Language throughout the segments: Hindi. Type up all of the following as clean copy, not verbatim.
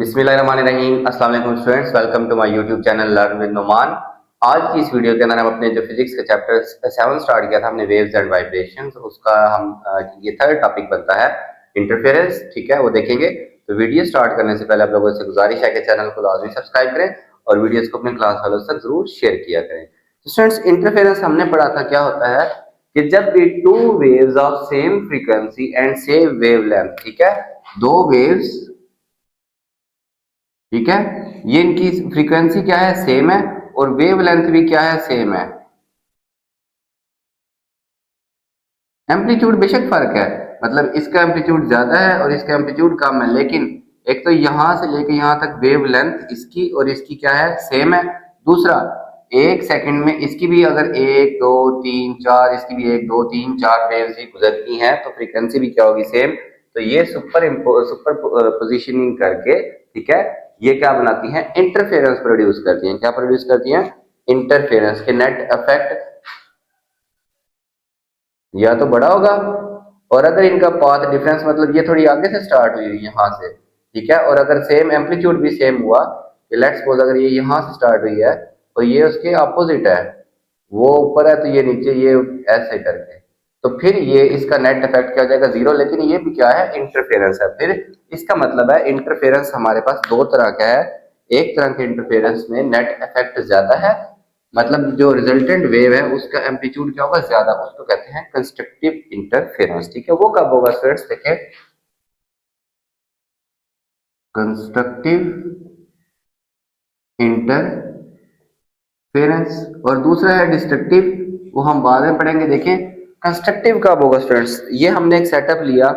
बिस्मिल्लाहिर्रहमानिर्रहीम। अस्सलाम वालेकुम students, welcome to my YouTube channel learn with Numan. आज की इस वीडियो के अंदर हम अपने जो फिजिक्स का चैप्टर 7 स्टार्ट किया था हमने वेव्स एंड वाइब्रेशंस, उसका हम ये थर्ड टॉपिक बनता है इंटरफेरेंस। ठीक है, वो देखेंगे। तो वीडियो स्टार्ट करने से पहले आप लोगों से गुजारिश है कि चैनल को लाजमी सब्सक्राइब करें और वीडियोस को अपने क्लास वालों तक जरूर शेयर किया करें। तो स्टूडेंट्स, इंटरफेरेंस हमने पढ़ा था, क्या होता है कि जब भी two waves of same frequency and same wavelength, ठीक है, दो वेव्स, ठीक है, ये इनकी फ्रीक्वेंसी क्या है, सेम है, और वेवलेंथ भी क्या है, सेम है। एम्पलीट्यूड बेशक फर्क है, मतलब इसका एम्पलीट्यूड ज्यादा है और इसका एम्पलीट्यूड कम है, लेकिन एक तो यहां से लेके यहां तक वेवलेंथ इसकी और इसकी क्या है, सेम है। दूसरा, एक सेकंड में इसकी भी अगर एक दो तीन चार, इसकी भी एक दो तीन चार वेव्स ही गुजरती हैं तो फ्रीक्वेंसी भी क्या होगी, सेम। तो ये सुपर पोजिशनिंग करके, ठीक है, ये क्या बनाती हैं, इंटरफेरेंस प्रोड्यूस करती हैं। क्या प्रोड्यूस करती हैं, इंटरफेरेंस के नेट इफेक्ट या तो बड़ा होगा, और अगर इनका पाथ डिफरेंस, मतलब ये थोड़ी आगे से स्टार्ट हुई यहाँ से, ठीक है, और अगर सेम एम्पलीट्यूड भी सेम हुआ, लेट्स सपोज अगर ये यहाँ से स्टार्ट हुई है और ये उसके अपोजिट है, वो ऊपर है तो ये नीचे, ये ऐसे करके, तो फिर ये इसका नेट इफेक्ट क्या हो जाएगा, जीरो। लेकिन ये भी क्या है, इंटरफेरेंस है। फिर इसका मतलब है इंटरफेरेंस हमारे पास दो तरह का है। एक तरह के इंटरफेरेंस में नेट इफेक्ट ज्यादा है, मतलब जो रिजल्टेंट वेव है उसका एम्पलीट्यूड क्या होगा, ज्यादा, उसको कहते हैं कंस्ट्रक्टिव इंटरफेरेंस। ठीक है, वो कब होगा स्टूडेंट्स, देखिए, कंस्ट्रक्टिव इंटरफेरेंस। और दूसरा है डिस्ट्रक्टिव, वो हम बाद में पढ़ेंगे। देखें कंस्ट्रक्टिव कब होगा स्टूडेंट्स, ये हमने एक सेटअप लिया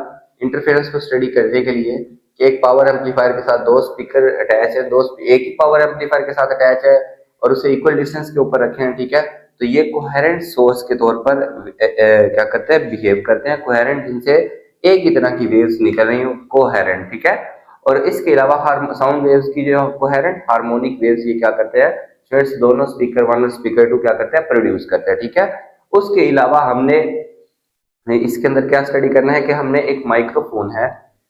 इंटरफेरेंस को स्टडी करने के लिए कि एक पावर एम्पलीफायर के साथ दो स्पीकर अटैच है, दो एक ही पावर एम्पलीफायर के साथ अटैच है और उसे इक्वल डिस्टेंस के ऊपर रखे हैं, ठीक है। तो ये कोहेरेंट सोर्स के तौर पर क्या करते हैं, बिहेव करते हैं, कोहेरेंट, जिनसे एक ही तरह की वेव्स निकल रही हो, कोहेरेंट, ठीक है। और इसके अलावा साउंड वेव्स की जो कोहेरेंट हार्मोनिक वेव्स, ये क्या करते हैं स्टूडेंट्स, दोनों स्पीकर वन और स्पीकर टू क्या करते हैं, प्रोड्यूस करते हैं, ठीक है। उसके अलावा हमने इसके अंदर क्या स्टडी करना है कि हमने एक माइक्रोफोन है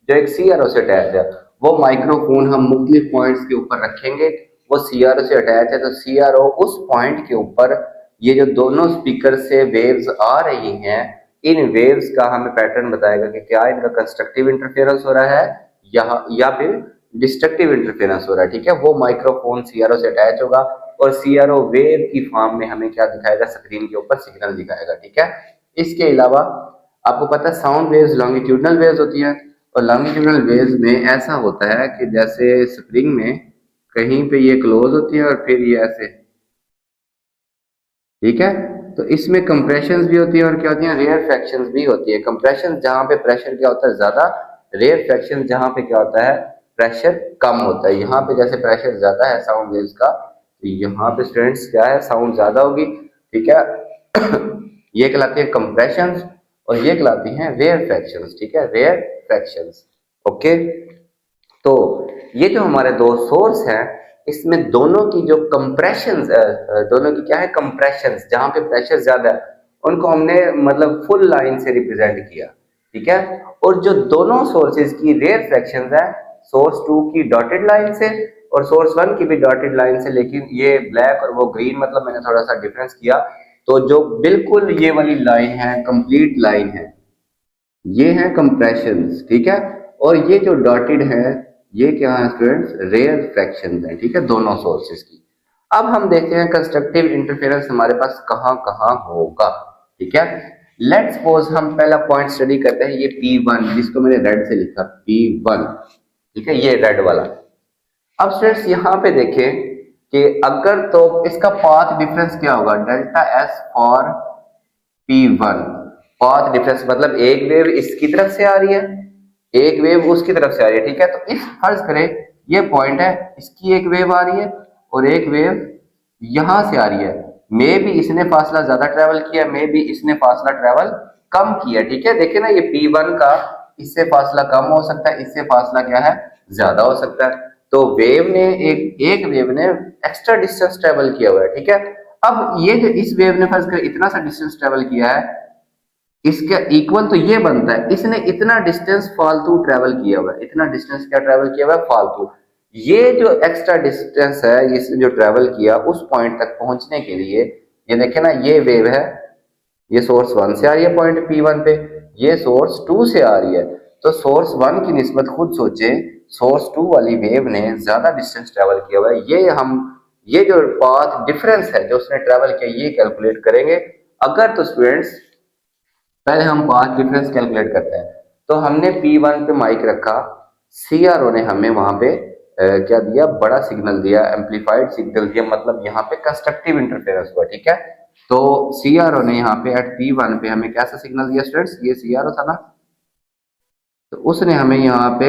जो एक सीआरओ से अटैच है, वो माइक्रोफोन हम मुख्तलिफ पॉइंट्स के ऊपर रखेंगे, वो सीआरओ से अटैच है, तो सीआरओ उस पॉइंट के ऊपर ये जो दोनों स्पीकर से वेव्स आ रही हैं, इन वेव्स का हमें पैटर्न बताएगा कि क्या इनका कंस्ट्रक्टिव इंटरफेरेंस हो रहा है या फिर डिस्ट्रक्टिव इंटरफेरेंस हो रहा है, ठीक है। वो माइक्रोफोन सीआरओ से अटैच होगा और सीआरओ वेव की फॉर्म में हमें क्या दिखाएगा, स्क्रीन के ऊपर सिग्नल दिखाएगा, ठीक है। इसके अलावा आपको पता है साउंड वेव्स लॉन्गिट्यूडनल वेव्स होती है, और लॉन्गिट्यूडनल वेव्स में ऐसा होता है कि जैसे स्प्रिंग में कहीं पे ये क्लोज होती है और फिर ये ऐसे, ठीक है। तो इसमें कंप्रेशंस भी होती है और क्या होती है, रेयर फ्रैक्शंस भी होती है। कंप्रेशन जहां पे प्रेशर क्या होता है, ज्यादा, रेयर फ्रैक्शन जहां पे क्या होता है, प्रेशर कम होता है। यहाँ पे जैसे प्रेशर ज्यादा है साउंड वेव्स का, तो यहाँ पे स्टूडेंट्स क्या है, साउंड ज्यादा होगी, ठीक है। ये कहलाती है कंप्रेशंस और ये कहलाती हैं रेयर फ्रैक्शंस, ठीक है, रेयर फ्रैक्शंस। ओके, तो ये जो हमारे दो सोर्स हैं, इसमें दोनों की जो कंप्रेशंस, दोनों की क्या है, कंप्रेशंस, जहां पे प्रेशर ज्यादा है उनको हमने मतलब फुल लाइन से रिप्रेजेंट किया, ठीक है। और जो दोनों सोर्सेज की रेयर फ्रैक्शंस है, सोर्स टू की डॉटेड लाइन से और सोर्स वन की भी डॉटेड लाइन से, लेकिन ये ब्लैक और वो ग्रीन, मतलब मैंने थोड़ा सा डिफरेंस किया। तो जो बिल्कुल ये वाली लाइन है, कंप्लीट लाइन है, ये है कंप्रेशंस, ठीक है। और ये जो डॉटेड है, ये क्या है स्टूडेंट्स, रेयर फ्रैक्शंस है, ठीक है, दोनों सोर्सेज की। अब हम देखते हैं कंस्ट्रक्टिव इंटरफेरेंस हमारे पास कहां कहां होगा, ठीक है। लेट्स सपोज हम पहला पॉइंट स्टडी करते हैं, ये P1 जिसको मैंने रेड से लिखा, P1, ठीक है, ये रेड वाला। अब स्टूडेंट्स यहाँ पे देखें कि अगर तो इसका पाथ डिफरेंस क्या होगा, delta S for P1। Path difference मतलब एक वेव इसकी तरफ से आ रही है, एक वेव उसकी तरफ से आ रही है, ठीक है। तो इस फर्ज करें ये पॉइंट है, इसकी एक वेव आ रही है और एक वेव यहां से आ रही है। मे भी इसने फासला ज्यादा ट्रेवल किया, मे भी इसने फासला ट्रेवल कम किया, ठीक है। देखिए ना, ये P1 का इससे फासला कम हो सकता है, इससे फासला क्या है, ज्यादा हो सकता है। तो वेव ने एक वेव ने एक्स्ट्रा डिस्टेंस ट्रेवल किया हुआ है, ठीक है। अब ये जो इस वेव ने फर्ज कर इतना सा डिस्टेंस ट्रेवल किया है, इसका इक्वल तो ये बनता है, इसने इतना डिस्टेंस फालतू ट्रेवल किया हुआ है, इतना डिस्टेंस क्या ट्रेवल किया हुआ है, फालतू। ये जो एक्स्ट्रा डिस्टेंस है इसने जो ट्रेवल किया उस पॉइंट तक पहुंचने के लिए, ये देखे ना, ये वेव है, ये सोर्स 1 से आ रही है पॉइंट P1 पे, ये सोर्स 2 से आ रही है। तो सोर्स 1 की निस्बत खुद सोचे, सोर्स 2 वाली वेव ने ज्यादा डिस्टेंस ट्रेवल किया हुआ है। ये जो पाथ डिफरेंस है जो उसने ट्रेवल किया ये कैलकुलेट करेंगे। अगर तो स्टूडेंट्स पहले हम पाथ डिफरेंस कैलकुलेट करते हैं। तो हमने P1 पे माइक रखा, CRO ने हमें वहां पे क्या दिया, बड़ा सिग्नल दिया, एम्पलीफाइड सिग्नल दिया, मतलब यहाँ पे कंस्ट्रक्टिव इंटरफेरेंस हुआ, ठीक है। तो CRO ने यहाँ पे एट P1 पे हमें कैसा सिग्नल दिया स्टूडेंट्स, ये CRO था ना, तो उसने हमें यहाँ पे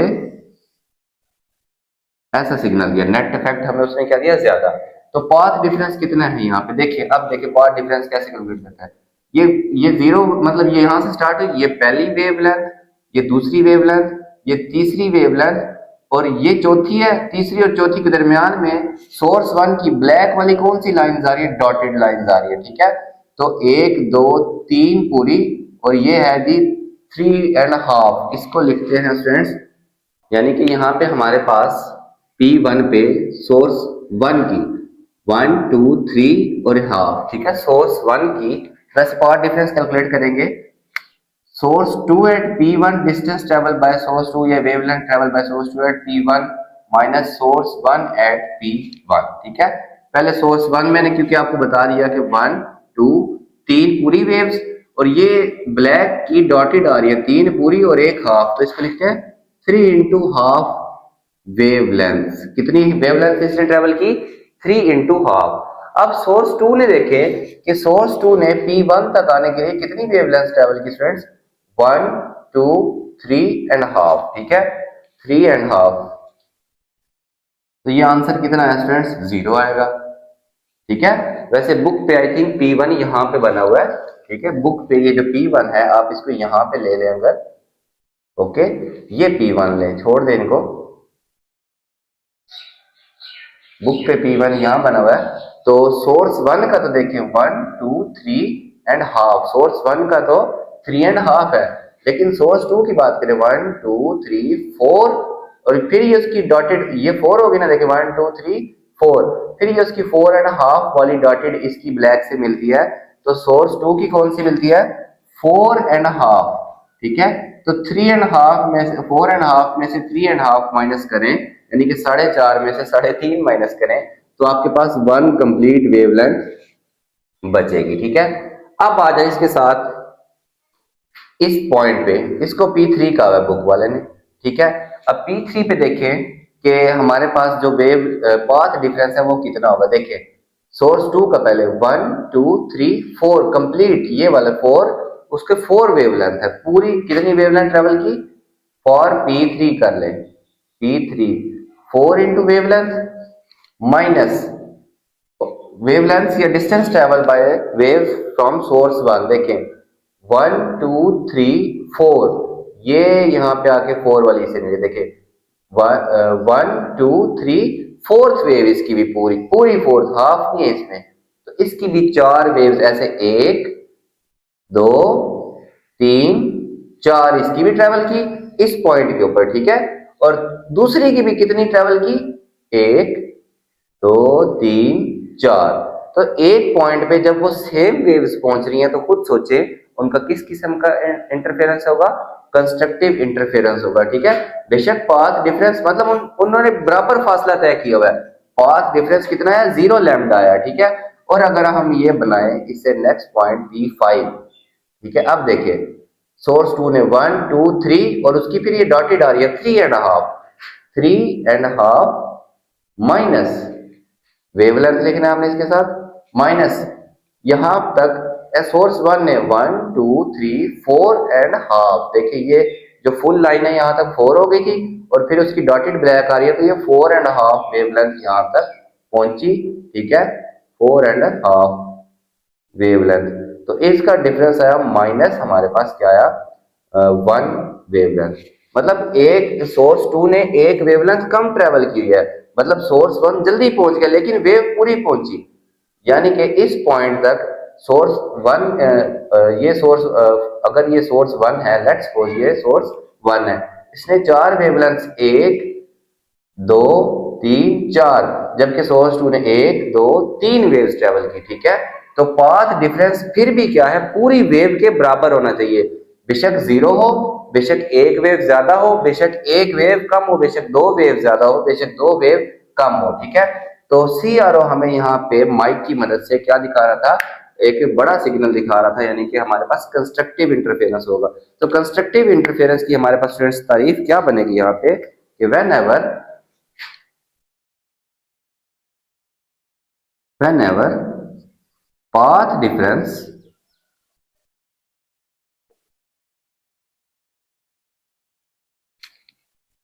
ऐसा सिग्नल दिया, नेट इफेक्ट हमें उसने क्या दिया, ज्यादा। तो पाथ डिफरेंस कितना है यहाँ पे, देखिए अब देखिए पाथ डिफरेंस कैसे कैलकुलेट करता है। ये ये जीरो, मतलब ये यहाँ से स्टार्ट हुई, ये पहली वेवलेंथ, ये दूसरी वेवलेंथ, ये तीसरी वेवलेंथ, और ये चौथी है। तीसरी और चौथी के दरमियान में सोर्स 1 की ब्लैक वाली कौन सी लाइन आ रही है, डॉटेड लाइन आ रही है, ठीक है। तो 1 2 3 पूरी, और ये है जी 3.5, इसको लिखते हैं स्टूडेंट्स, यानी कि यहाँ पे हमारे पास P1 पे सोर्स 1 की 1 2 3 और हाफ, ठीक है, सोर्स 1 की प्लस पाथ डिफरेंस कैलकुलेट करेंगे। Source 2 at P1 distance travel by source 2, या wavelength travel by source 2 at P1 minus source 1 at P1, ठीक है। पहले सोर्स 1 मैंने क्योंकि आपको बता दिया कि 1 2 3 पूरी वेव्स, और ये ब्लैक की डॉटेड आ रही है 3 पूरी और 1 हाफ, तो इसको लिखते हैं 3 इंटू हाफ वेवलेंथ। कितनी वेवलेंथ इसने ट्रेवल की, 3 इंटू हाफ। अब सोर्स 2 ने देखे कि सोर्स 2 ने P1 तक आने के लिए कितनी वेवलेंथ ट्रेवल की स्टूडेंट्स, 1 2 3 एंड हाफ, ठीक है, 3 एंड हाफ। तो ये आंसर कितना है स्टूडेंट्स, 0 आएगा, ठीक है। वैसे बुक पे आई थिंक P1 यहाँ पे बना हुआ है, ठीक है, बुक पे ये जो P1 है आप इसको यहाँ पे ले लें अगर, ओके, ये P1 ले, छोड़ दें इनको, बुक पे P1 यहाँ बना हुआ है। तो सोर्स 1 का तो देखिए 1 2 3 एंड हाफ, सोर्स 1 का तो 3 एंड हाफ है, लेकिन सोर्स 2 की बात करें 1 2 3 4, और फिर ये उसकी डॉटेड, ये 4 होगी ना, देखिए 1 2 3 4, फिर ये उसकी 4 एंड हाफ वाली डॉटेड इसकी ब्लैक से मिलती है। तो सोर्स 2 की कौन सी मिलती है, 4 एंड हाफ, ठीक है। तो 3 एंड हाफ में से 4 एंड हाफ में से 3 एंड हाफ माइनस करें, यानी कि 4.5 में से 3.5 माइनस करें, तो आपके पास 1 कंप्लीट वेवलेंथ बचेगी, ठीक है। अब आ जाए इसके साथ इस पॉइंट पे, इसको P3 का है बुक वाले ने, ठीक है। अब P3 पे देखें कि हमारे पास जो वेव पाथ डिफरेंस है वो कितना होगा, देखिए सोर्स 2 का पहले 1 2 3 4 कंप्लीट, ये वाला 4, उसके 4 वेवलेंथ है, पूरी कितनी वेवलेंथ ट्रेवल की, फॉर P3 कर ले, P3 4 into wavelength minus wavelength या distance travel by wave from source 1, देखें 1 2 3 4, ये यहाँ पे आके 4 वाली से मिले, देखें 1 2 3 फोर्थ वेव इसकी भी पूरी पूरी फोर्थ, हाफ नहीं है इसमें, तो इसकी भी 4 वेव्स ऐसे 1 2 3 4 इसकी भी ट्रेवल की इस पॉइंट के ऊपर, ठीक है। और दूसरी की भी कितनी ट्रेवल की, 1 2 3 4। तो एक पॉइंट पे जब वो सेम वेव्स पहुंच रही हैं तो खुद सोचे उनका किस किस्म का इंटरफेरेंस होगा, कंस्ट्रक्टिव इंटरफेरेंस होगा, ठीक है। बेशक पाथ डिफरेंस मतलब उन्होंने बराबर फासला तय किया हुआ है, पाथ डिफरेंस कितना है, 0 लैम्डा आया, ठीक है। और अगर हम ये बनाए इससे नेक्स्ट पॉइंट P5, ठीक है। अब देखिए सोर्स 2 ने 1 2 3 और उसकी फिर ये डॉटेड आ रही है 3.5 माइनस वेवलेंथ लिखना है हमने इसके साथ माइनस, यहां तक सोर्स 1 ने 1 2 3 4 एंड हाफ, देखिए ये जो फुल लाइन है यहां तक 4 हो गई थी, और फिर उसकी डॉटेड ब्लैक आ रही है, तो ये 4 एंड हाफ वेवलेंथ यहां तक पहुंची, ठीक है, 4 एंड हाफ वेवलेंथ। तो इसका डिफरेंस आया माइनस, हमारे पास क्या आया, 1 वेवलेंथ। मतलब एक सोर्स 2 ने एक वेवलेंथ कम ट्रेवल की है, मतलब सोर्स 1 जल्दी पहुंच गया लेकिन वेव पूरी पहुंची, यानी कि इस पॉइंट तक सोर्स 1, ये सोर्स अगर ये सोर्स 1 है, लेट्स सपोज ये सोर्स 1 है, इसने 4 वेवलेंथ 1 2 तीन चार, जबकि सोर्स टू ने एक दो तीन वेव्स ट्रेवल की, ठीक है। तो पाथ डिफरेंस फिर भी क्या है, पूरी वेव के बराबर होना चाहिए, बेशक जीरो हो, बेशक एक वेव ज्यादा हो, बेशक एक वेव कम हो, बेशक दो वेव ज्यादा हो, बेशक दो वेव कम हो, ठीक है। तो CRO हमें यहाँ पे माइक की मदद से क्या दिखा रहा था, एक बड़ा सिग्नल दिखा रहा था, यानी कि हमारे पास कंस्ट्रक्टिव इंटरफेरेंस होगा। तो कंस्ट्रक्टिव इंटरफेरेंस की हमारे पास स्टूडेंट्स तारीफ क्या बनेगी यहाँ पे कि whenever path difference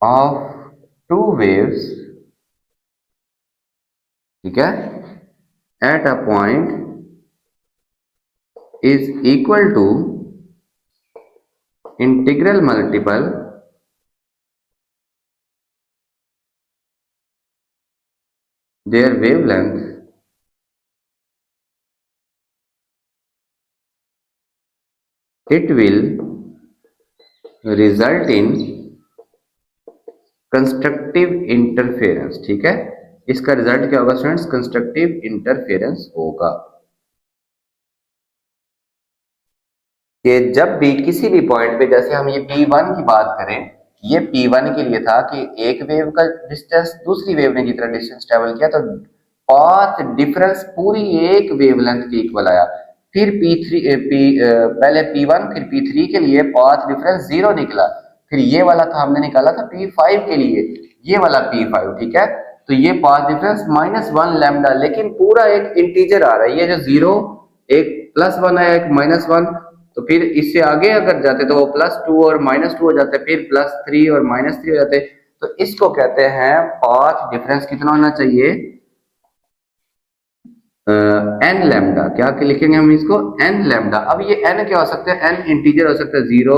of two waves, ठीक है, at a point is equal to integral multiple their wavelength, it will result in constructive interference, ठीक है। इसका रिजल्ट क्या होगा स्टूडेंट्स, कंस्ट्रक्टिव इंटरफेरेंस होगा। कि जब भी किसी भी पॉइंट पे, जैसे हम ये P1 की बात करें, ये P1 के लिए था कि एक वेव का डिस्टेंस दूसरी वेव ने जितना डिस्टेंस ट्रेवल किया, तो पाथ डिफरेंस पूरी एक वेवलेंथ के इक्वल आया। फिर पहले P1 फिर P3 के लिए पाथ डिफरेंस जीरो निकला, फिर ये वाला था हमने निकाला था P5 के लिए, ये वाला P5, ठीक है। तो ये पाथ डिफरेंस -1 लैम्डा, लेकिन पूरा एक इंटीजर आ रहा है, ये जो जीरो, एक +1 है एक -1, तो फिर इससे आगे अगर जाते तो वो +2 और -2 हो जाते, फिर +3 और -3 हो जाते। तो इसको कहते हैं पाथ डिफरेंस कितना होना चाहिए, n लैम्डा। क्या लिखेंगे हम इसको, n लैम्डा। अब ये n क्या हो सकता है, n इंटीजर हो सकता है, 0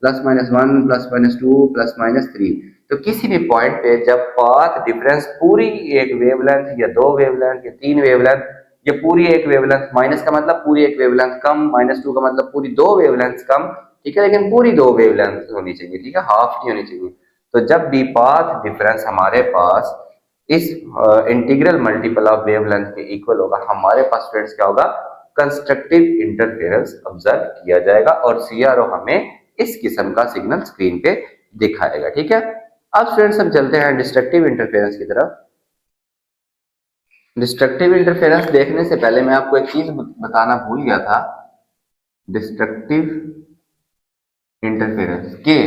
+-1 +-2 +-3। तो किसी भी पॉइंट पे जब पाथ डिफरेंस पूरी एक वेवलेंथ या दो वेवलेंथ या तीन वेवलेंथ या पूरी एक वेवलेंथ, माइनस का मतलब पूरी एक वेवलेंथ कम, -2 का मतलब पूरी दो वेवलेंथ कम, ठीक है, लेकिन पूरी दो वेवलेंथ होनी चाहिए, ठीक है, हाफ नहीं होनी चाहिए। तो जब भी पाथ डिफरेंस हमारे पास इस इंटीग्रल मल्टीपल ऑफ वेवलेंथ के इक्वल होगा, हमारे पास स्टूडेंट्स क्या होगा, कंस्ट्रक्टिव इंटरफेरेंस ऑब्जर्व किया जाएगा, और CRO हमें इस किस्म का सिग्नल स्क्रीन पे दिखाएगा, ठीक है। अब स्टूडेंट्स हम चलते हैं डिस्ट्रक्टिव इंटरफेरेंस की तरफ। डिस्ट्रक्टिव इंटरफेरेंस देखने से पहले मैं आपको एक चीज बताना भूल गया था, डिस्ट्रक्टिव इंटरफेरेंस के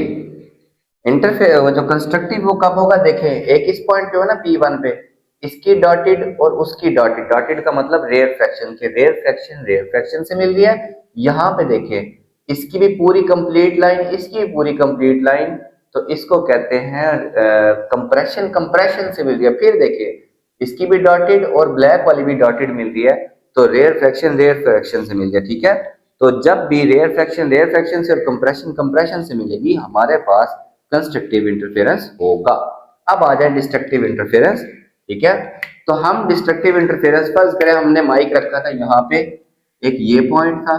इंटरफेयर जो कंस्ट्रक्टिव वो कब होगा, देखें एक इस पॉइंट पे हो ना P1 पे, इसकी डॉटेड और उसकी डॉटेड, डॉटेड का मतलब रेयर फ्रैक्शन के, रेयर फ्रैक्शन से मिल रही है। यहाँ पे देखें इसकी भी पूरी कंप्लीट लाइन, इसकी भी पूरी कंप्लीट लाइन, तो इसको कहते हैं कंप्रेशन, कंप्रेशन से मिल रही है। फिर देखिए इसकी भी डॉटेड और ब्लैक वाली भी डॉटेड मिल रही है, तो रेयर फ्रैक्शन से मिल गया, ठीक है। तो जब भी रेयर फ्रैक्शन से और कंप्रेशन कंप्रेशन से मिलेगी, हमारे पास कंस्ट्रक्टिव इंटरफेरेंस होगा। अब आ जाए डिस्ट्रक्टिव इंटरफेरेंस, ठीक है। तो हम डिस्ट्रक्टिव इंटरफेरेंस फर्ज करें, हमने माइक रखा था यहाँ पे, एक ये पॉइंट था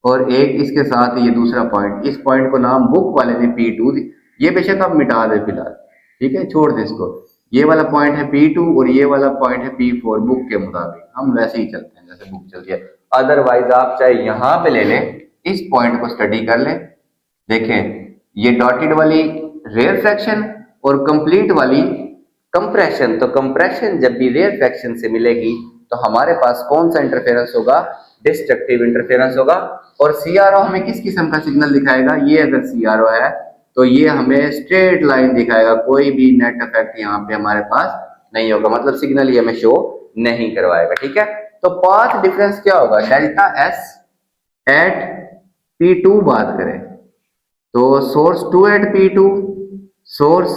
और एक इसके साथ ये दूसरा पॉइंट, इस पॉइंट को नाम बुक वाले ने P2, ये बेशक आप मिटा दे फिलहाल, ठीक है, छोड़ दे इसको। ये वाला पॉइंट है P2 और ये वाला पॉइंट है P4, बुक के मुताबिक हम वैसे ही चलते हैं जैसे बुक चलती है। अदरवाइज आप चाहे यहाँ पे ले लें, इस पॉइंट को स्टडी कर लें, देखें ये डॉटेड वाली रेयर फ्रैक्शन और कंप्लीट वाली कंप्रेशन, तो कंप्रेशन जब भी रेयर फ्रैक्शन से मिलेगी तो हमारे पास कौन सा इंटरफेरेंस होगा, डिस्ट्रक्टिव इंटरफेरेंस होगा। और CRO हमें किस किस्म का सिग्नल दिखाएगा, ये अगर CRO है तो ये हमें स्ट्रेट लाइन दिखाएगा, कोई भी नेट इफेक्ट यहाँ पे हमारे पास नहीं होगा, मतलब सिग्नल ये हमें शो नहीं करवाएगा, ठीक है। तो पाथ डिफरेंस क्या होगा, डेल्टा S एट P2 बात करें तो source 2 eight P2, source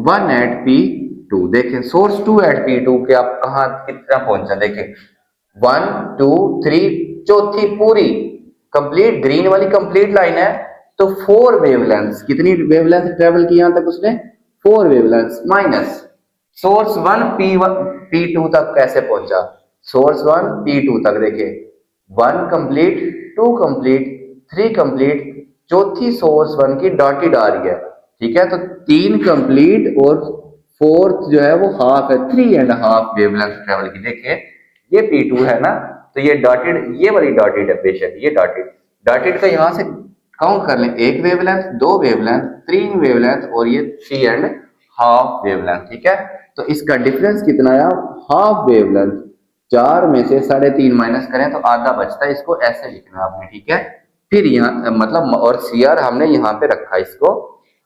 1 eight P2। देखें सोर्स 2 एट P2 के आप कहा कितना पहुंचा, देखें 1 2 3, चौथी पूरी कंप्लीट ग्रीन वाली कंप्लीट लाइन है, तो 4 वेवलेंथ्स, कितनी वेवलेंथ ट्रेवल की यहां तक उसने, 4 वेवलेंथ्स, माइनस सोर्स 1 P2 तक कैसे पहुंचा, सोर्स 1 P2 तक, देखे 1 कंप्लीट 2 कंप्लीट 3 कंप्लीट, चौथी सोर्स 1 की डॉटेड आ रही है, ठीक है। तो 3 कंप्लीट और फोर्थ जो है वो हाफ है, 3.5 वेवलेंथ ट्रेवल की। देखिए ये P2 है ना, तो ये डॉटेड, ये वाली डॉटेड है, बेशक ये डॉटेड, डॉटेड का यहाँ से काउंट कर लें, एक वेवलेंथ, दो वेवलेंथ, तीन वेवलेंथ, और ये 3.5 वेवलेंथ, ठीक है। तो इसका डिफरेंस कितना आया, हाफ वेवलेंथ। 4 में से 3.5 माइनस करें तो आधा बचता है, इसको ऐसे लिखना है आपने, ठीक है। फिर यहाँ मतलब, और सी आर हमने यहाँ पे रखा इसको,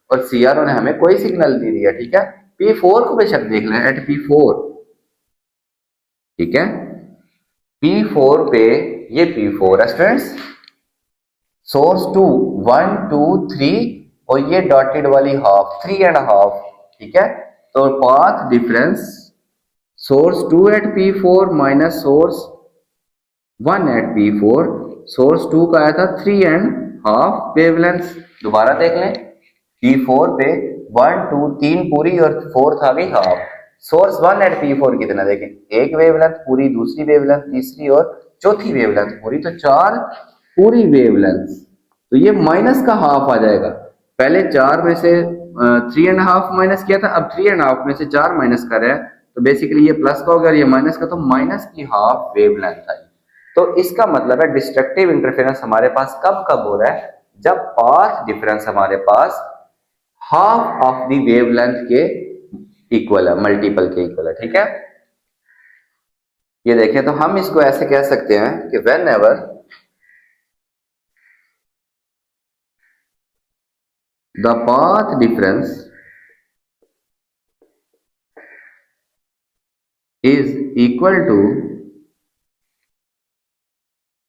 और सी आर ने हमें कोई सिग्नल दे दिया, ठीक है। P4 को बेशक देख लें, एट P4, ठीक है। P4 पे, ये P4 है स्टूडेंट्स, सोर्स 2 1 2 3, और ये डॉटेड वाली हाफ 3.5, ठीक है। तो path difference source 2 at P4 minus source 1 at P4, source 2 का आया था 3.5 वेवलेंथ। दोबारा देख लें, P4 पे 1 2 3 पूरी और फोर्थ आ गई हाफ। सोर्स 1 एट P4 कितना, देखें, एक वेवलेंथ पूरी, दूसरी वेवलेंथ, तीसरी और चौथी वेवलेंथ पूरी, तो 4 पूरी वेवलेंथ। तो ये माइनस का हाफ आ जाएगा। पहले 4 में से 3.5 माइनस किया था, अब 3.5 में से 4 माइनस कर रहा है, तो बेसिकली ये प्लस का हो गया और ये माइनस का, तो माइनस की हाफ वेवलेंथ आई। तो इसका मतलब है डिस्ट्रक्टिव इंटरफेरेंस हमारे पास कब कब हो रहा है, जब पाथ डिफरेंस हमारे पास हाफ ऑफ द वेवलेंथ के इक्वल है, मल्टीपल के इक्वल है, ठीक है। ये देखें, तो हम इसको ऐसे कह सकते हैं कि whenever the path difference is equal to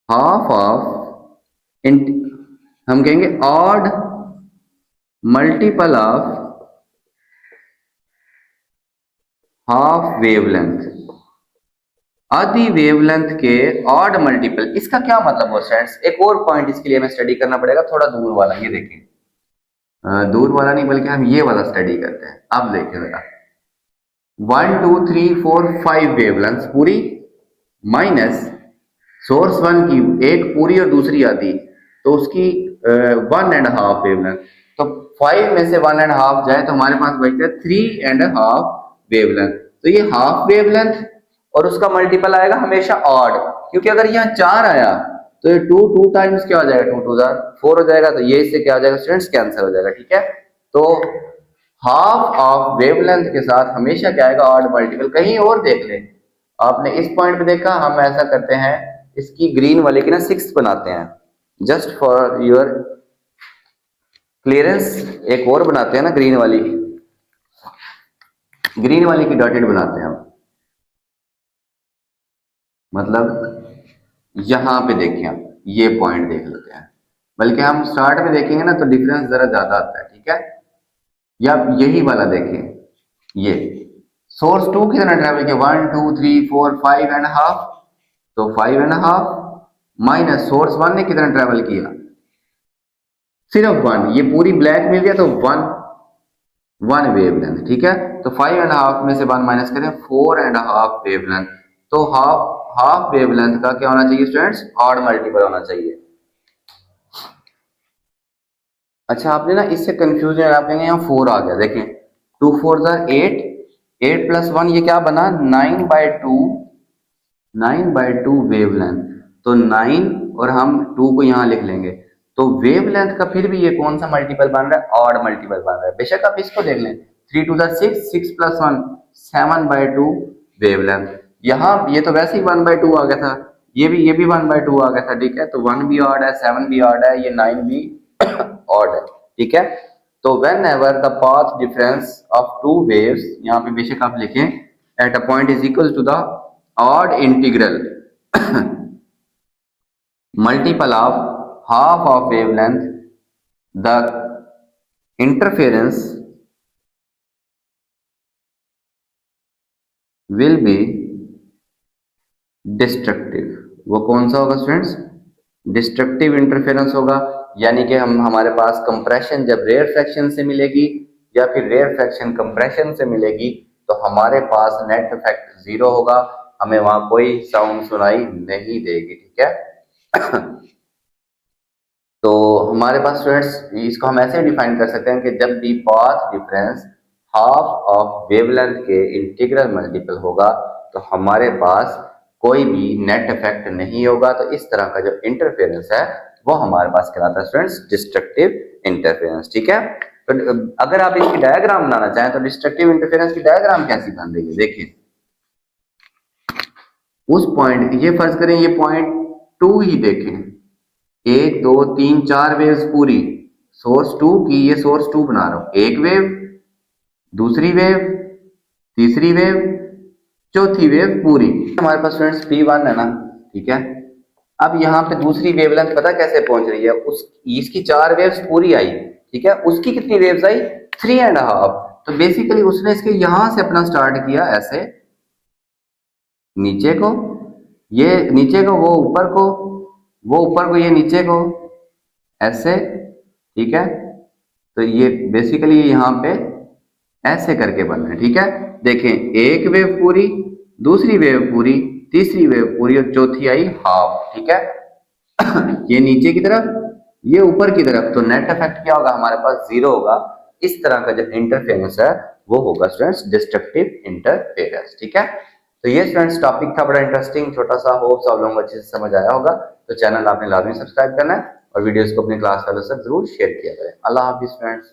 half of, हम कहेंगे odd multiple of half wavelength, आधी वेवलेंथ के ऑड मल्टीपल। इसका क्या मतलब हो स्टूडेंट्स, एक और पॉइंट इसके लिए हमें स्टडी करना पड़ेगा, थोड़ा दूर वाला, ये देखें, दूर वाला नहीं बल्कि हम ये वाला स्टडी करते हैं। अब देखें जरा, 1 2 3 4 5 वेवलेंथ पूरी, माइनस सोर्स 1 की एक पूरी और दूसरी आधी, तो उसकी 1.5 वेवलेंथ। तो 5 में से 1.5 जाए तो हमारे पास बचता है 3.5 वेवलेंथ। तो ये हाफ वेवलेंथ और उसका मल्टीपल आएगा हमेशा ऑड, क्योंकि अगर यहाँ 4 आया तो ये 2 2 टाइम्स क्या हो जाएगा, 2 2 4 हो जाएगा, तो ये इससे क्या हो जाएगा स्टूडेंट्स, कैंसिल हो जाएगा, ठीक है। तो हाफ ऑफ वेवलेंथ के साथ हमेशा क्या आएगा, ऑड मल्टीपल। कहीं और देख ले, आपने इस पॉइंट पे देखा, हम ऐसा करते हैं, इसकी ग्रीन वाले की ना 6 बनाते हैं, जस्ट फॉर योर क्लियरेंस, एक और बनाते हैं ना ग्रीन वाली, ग्रीन वाली की डॉटेड बनाते हैं हम, मतलब यहां पे देखें, हम ये पॉइंट देख लेते हैं, बल्कि हम स्टार्ट में देखेंगे ना तो डिफरेंस जरा ज्यादा आता है, ठीक है। या यही वाला देखें, ये सोर्स 2 कितना ट्रेवल किया, 1 2 3 4 5.5, तो 5.5 माइनस सोर्स 1 ने कितना ट्रेवल किया, सिर्फ 1, ये पूरी ब्लैक मिल गया तो 1 वेवलेंथ, ठीक है। तो 5.5 में से 1 माइनस करें, 4.5 वेवलेंथ। तो हाफ वेवलेंथ का क्या होना चाहिए स्टूडेंट्स, ऑड मल्टीपल होना चाहिए। अच्छा, आपने ना इससे कंफ्यूजन, आप कहेंगे यहाँ 4 आ गया, देखें 2 4 8, 8 प्लस 1 ये क्या बना, 9/2, 9/2 वेवलेंथ। तो 9 और हम 2 को यहाँ लिख लेंगे, तो वेवलेंथ का फिर भी ये कौन सा मल्टीपल बन रहा है, ऑड मल्टीपल बन रहा है। बेशक आप इसको देख लें, 3 2 6, 6 प्लस 1 7/2 वेवलेंथ। यहाँ ये तो वैसे ही 1/2 आ गया था, ये भी 1/2 आ गया था, ठीक है। तो 1 भी ऑड है, 7 भी ऑड है, ये 9 भी ऑड है, ठीक है। तो whenever the path difference of two waves, यहाँ पे बेशक आप लिखें, at a point is equal to the odd integral multiple of half of wavelength, the interference will be destructive। वो कौन सा होगा स्टूडेंट्स, डिस्ट्रक्टिव इंटरफेरेंस होगा। यानी कि हम, हमारे पास कंप्रेशन जब रेयर फ्रैक्शन से मिलेगी या फिर रेयर फ्रैक्शन कंप्रेशन से मिलेगी, तो हमारे पास नेट इफेक्ट 0 होगा, हमें वहां कोई साउंड सुनाई नहीं देगी, ठीक है। तो हमारे पास स्टूडेंट्स, इसको हम ऐसे डिफाइन कर सकते हैं कि जब भी path difference half of wavelength के इंटीग्रल मल्टीपल होगा तो हमारे पास कोई भी नेट इफेक्ट नहीं होगा। तो इस तरह का जो इंटरफेरेंस है वो हमारे पास कहलाता है स्टूडेंट्स डिस्ट्रक्टिव इंटरफेरेंस। ठीक है, तो अगर आप इसकी डायग्राम बनाना चाहें तो डिस्ट्रक्टिव इंटरफेरेंस की डायग्राम कैसी बन रही है देखिए। उस पॉइंट, ये फर्ज करें ये पॉइंट 2 ही देखें, 1 2 3 4 वेव्स पूरी सोर्स 2 की, ये सोर्स 2 बना रहा हूं, एक वेव, दूसरी वेव, तीसरी वेव, चौथी वेव पूरी। हमारे पास स्टूडेंट्स P1 है ना, ठीक है। अब यहाँ पे दूसरी वेवलेंथ पता कैसे पहुंच रही है, उस इसकी 4 वेव्स पूरी आई, ठीक है, उसकी कितनी वेव्स आई 3.5। तो बेसिकली उसने इसके यहां से अपना स्टार्ट किया ऐसे नीचे को, ये नीचे को, वो ऊपर को, वो ऊपर को, ये नीचे को, ऐसे, ठीक है। तो ये बेसिकली यहाँ पे ऐसे करके बन रहे हैं, ठीक है। देखें, एक वेव पूरी, दूसरी वेव पूरी, तीसरी वेव पूरी और चौथी आई हाफ, ठीक है। ये नीचे की तरफ, ये ऊपर की तरफ, तो नेट इफेक्ट क्या होगा हमारे पास, जीरो होगा। इस तरह का जो इंटरफेरेंस है वो होगा स्टूडेंट्स डिस्ट्रक्टिव इंटरफेरेंस, ठीक है। तो ये स्टूडेंट्स टॉपिक था बड़ा इंटरेस्टिंग छोटा सा, होप आप लोगों को अच्छे से समझ आया होगा। तो चैनल आपने लाजमी सब्सक्राइब करना है और वीडियोस को अपने क्लास वालों से जरूर शेयर किया करें। अल्लाह हाफिज फ्रेंड्स।